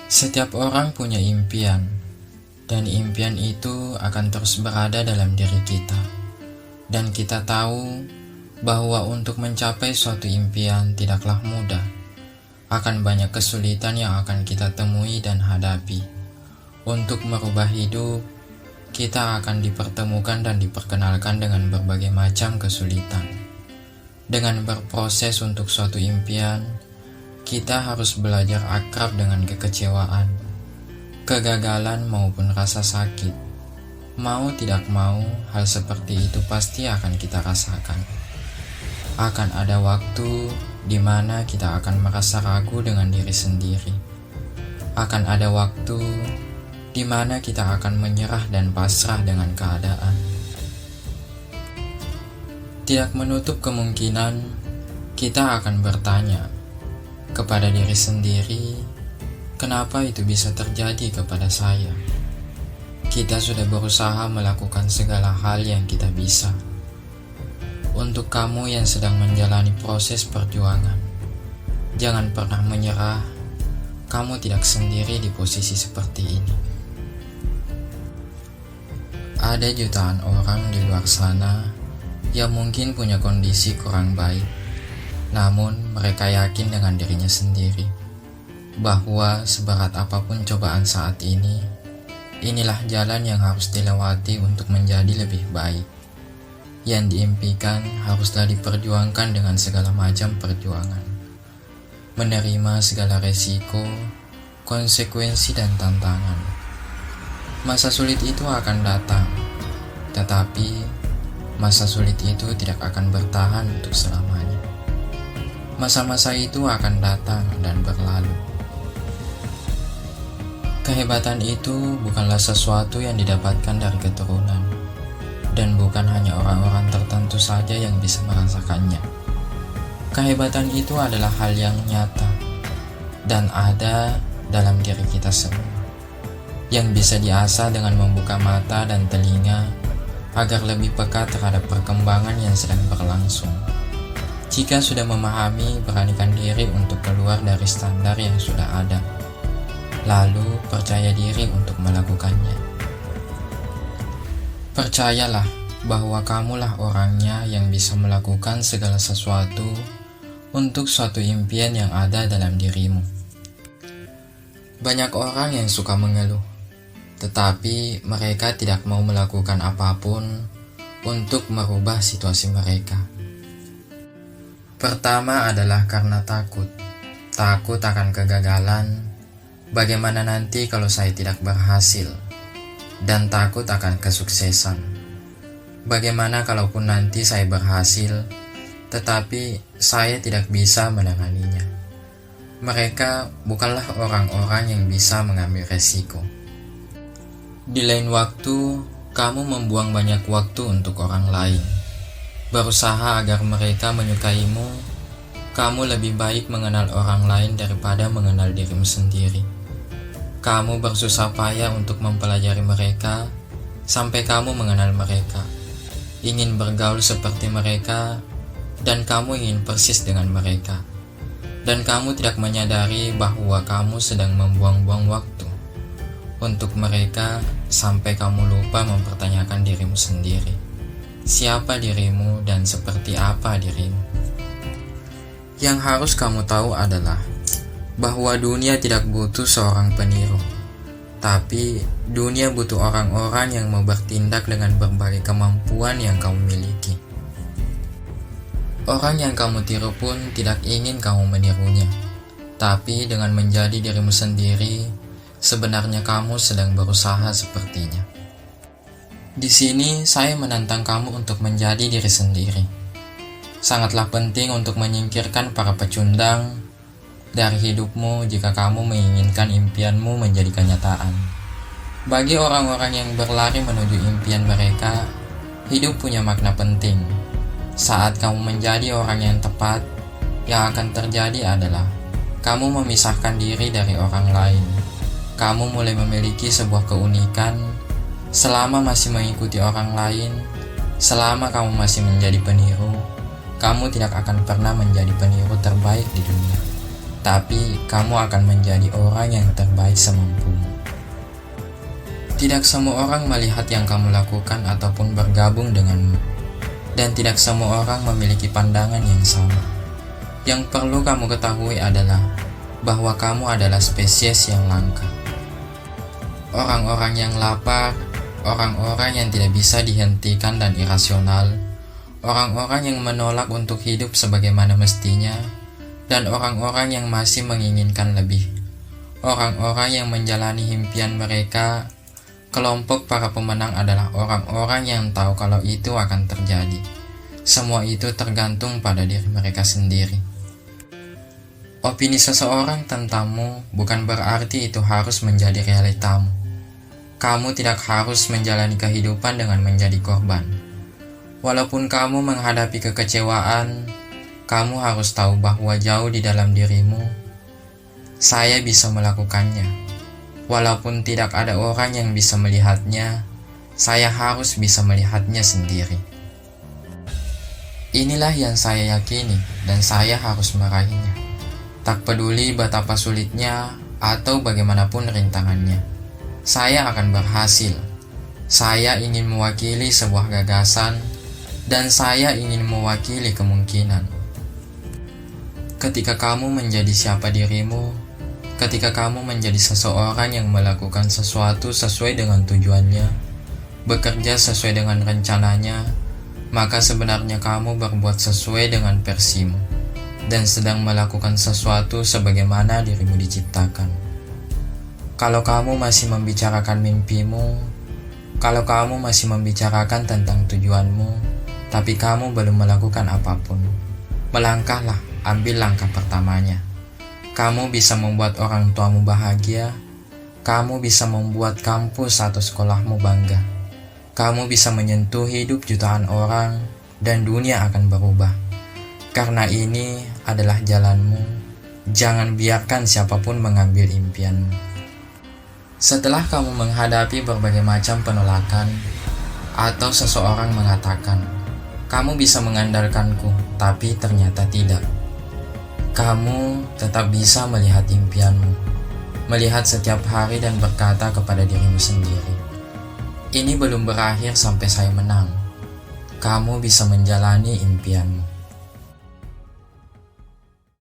Setiap orang punya impian, dan impian itu akan terus berada dalam diri kita. Dan kita tahu bahwa untuk mencapai suatu impian tidaklah mudah. Akan banyak kesulitan yang akan kita temui dan hadapi. Untuk merubah hidup, kita akan dipertemukan dan diperkenalkan dengan berbagai macam kesulitan. Dengan berproses untuk suatu impian, kita harus belajar akrab dengan kekecewaan, kegagalan maupun rasa sakit. Mau tidak mau, hal seperti itu pasti akan kita rasakan. Akan ada waktu di mana kita akan merasa ragu dengan diri sendiri. Akan ada waktu di mana kita akan menyerah dan pasrah dengan keadaan. Tidak menutup kemungkinan kita akan bertanya kepada diri sendiri, kenapa itu bisa terjadi kepada saya? Kita sudah berusaha melakukan segala hal yang kita bisa. Untuk kamu yang sedang menjalani proses perjuangan, jangan pernah menyerah. Kamu tidak sendiri di posisi seperti ini. Ada jutaan orang di luar sana yang mungkin punya kondisi kurang baik, namun mereka yakin dengan dirinya sendiri bahwa seberat apapun cobaan saat ini, inilah jalan yang harus dilewati untuk menjadi lebih baik. Yang diimpikan haruslah diperjuangkan dengan segala macam perjuangan, menerima segala resiko, konsekuensi dan tantangan. Masa sulit itu akan datang, tetapi masa sulit itu tidak akan bertahan untuk selamanya. Masa-masa itu akan datang dan berlalu. Kehebatan itu bukanlah sesuatu yang didapatkan dari keturunan, dan bukan hanya orang-orang tertentu saja yang bisa merasakannya. Kehebatan itu adalah hal yang nyata dan ada dalam diri kita semua, yang bisa diasah dengan membuka mata dan telinga agar lebih peka terhadap perkembangan yang sedang berlangsung. Jika sudah memahami, beranikan diri untuk keluar dari standar yang sudah ada, lalu percaya diri untuk melakukannya. Percayalah bahwa kamulah orangnya yang bisa melakukan segala sesuatu untuk suatu impian yang ada dalam dirimu. Banyak orang yang suka mengeluh, tetapi mereka tidak mau melakukan apapun untuk merubah situasi mereka. Pertama adalah karena takut. Takut akan kegagalan. Bagaimana nanti kalau saya tidak berhasil? Dan takut akan kesuksesan. Bagaimana kalaupun nanti saya berhasil, tetapi saya tidak bisa menanganinya? Mereka bukanlah orang-orang yang bisa mengambil resiko. Di lain waktu, kamu membuang banyak waktu untuk orang lain. Berusaha agar mereka menyukaimu. Kamu lebih baik mengenal orang lain daripada mengenal dirimu sendiri. Kamu bersusah payah untuk mempelajari mereka sampai kamu mengenal mereka, ingin bergaul seperti mereka, dan kamu ingin persis dengan mereka. Dan kamu tidak menyadari bahwa kamu sedang membuang-buang waktu untuk mereka sampai kamu lupa mempertanyakan dirimu sendiri. Siapa dirimu dan seperti apa dirimu? Yang harus kamu tahu adalah bahwa dunia tidak butuh seorang peniru, tapi dunia butuh orang-orang yang mau bertindak dengan berbagai kemampuan yang kamu miliki. Orang yang kamu tiru pun tidak ingin kamu menirunya, tapi dengan menjadi dirimu sendiri, sebenarnya kamu sedang berusaha sepertinya. Di sini saya menantang kamu untuk menjadi diri sendiri. Sangatlah penting untuk menyingkirkan para pecundang dari hidupmu jika kamu menginginkan impianmu menjadi kenyataan. Bagi orang-orang yang berlari menuju impian mereka, hidup punya makna penting. Saat kamu menjadi orang yang tepat, yang akan terjadi adalah kamu memisahkan diri dari orang lain. Kamu mulai memiliki sebuah keunikan. Selama masih mengikuti orang lain, selama kamu masih menjadi peniru, kamu tidak akan pernah menjadi peniru terbaik di dunia. tapi kamu akan menjadi orang yang terbaik semampumu. Tidak semua orang melihat yang kamu lakukan ataupun bergabung denganmu, dan tidak semua orang memiliki pandangan yang sama. Yang perlu kamu ketahui adalah bahwa kamu adalah spesies yang langka. Orang-orang yang lapar, orang-orang yang tidak bisa dihentikan dan irasional, orang-orang yang menolak untuk hidup sebagaimana mestinya, dan orang-orang yang masih menginginkan lebih. Orang-orang yang menjalani impian mereka. Kelompok para pemenang adalah orang-orang yang tahu kalau itu akan terjadi. Semua itu tergantung pada diri mereka sendiri. Opini seseorang tentangmu bukan berarti itu harus menjadi realitamu. Kamu tidak harus menjalani kehidupan dengan menjadi korban. Walaupun kamu menghadapi kekecewaan, kamu harus tahu bahwa jauh di dalam dirimu, saya bisa melakukannya. Walaupun tidak ada orang yang bisa melihatnya, saya harus bisa melihatnya sendiri. Inilah yang saya yakini dan saya harus meraihnya. Tak peduli betapa sulitnya atau bagaimanapun rintangannya, saya akan berhasil. Saya ingin mewakili sebuah gagasan dan saya ingin mewakili kemungkinan. Ketika kamu menjadi siapa dirimu, ketika kamu menjadi seseorang yang melakukan sesuatu sesuai dengan tujuannya, bekerja sesuai dengan rencananya, maka sebenarnya kamu berbuat sesuai dengan versimu dan sedang melakukan sesuatu sebagaimana dirimu diciptakan. Kalau kamu masih membicarakan mimpimu, kalau kamu masih membicarakan tentang tujuanmu, tapi kamu belum melakukan apapun, melangkahlah, ambil langkah pertamanya. Kamu bisa membuat orang tuamu bahagia. Kamu bisa membuat kampus atau sekolahmu bangga. Kamu bisa menyentuh hidup jutaan orang dan dunia akan berubah. Karena ini adalah jalanmu. Jangan biarkan siapapun mengambil impianmu. Setelah kamu menghadapi berbagai macam penolakan atau seseorang mengatakan, kamu bisa mengandalkanku, tapi ternyata tidak. Kamu tetap bisa melihat impianmu, melihat setiap hari dan berkata kepada dirimu sendiri, ini belum berakhir sampai saya menang. Kamu bisa menjalani impianmu.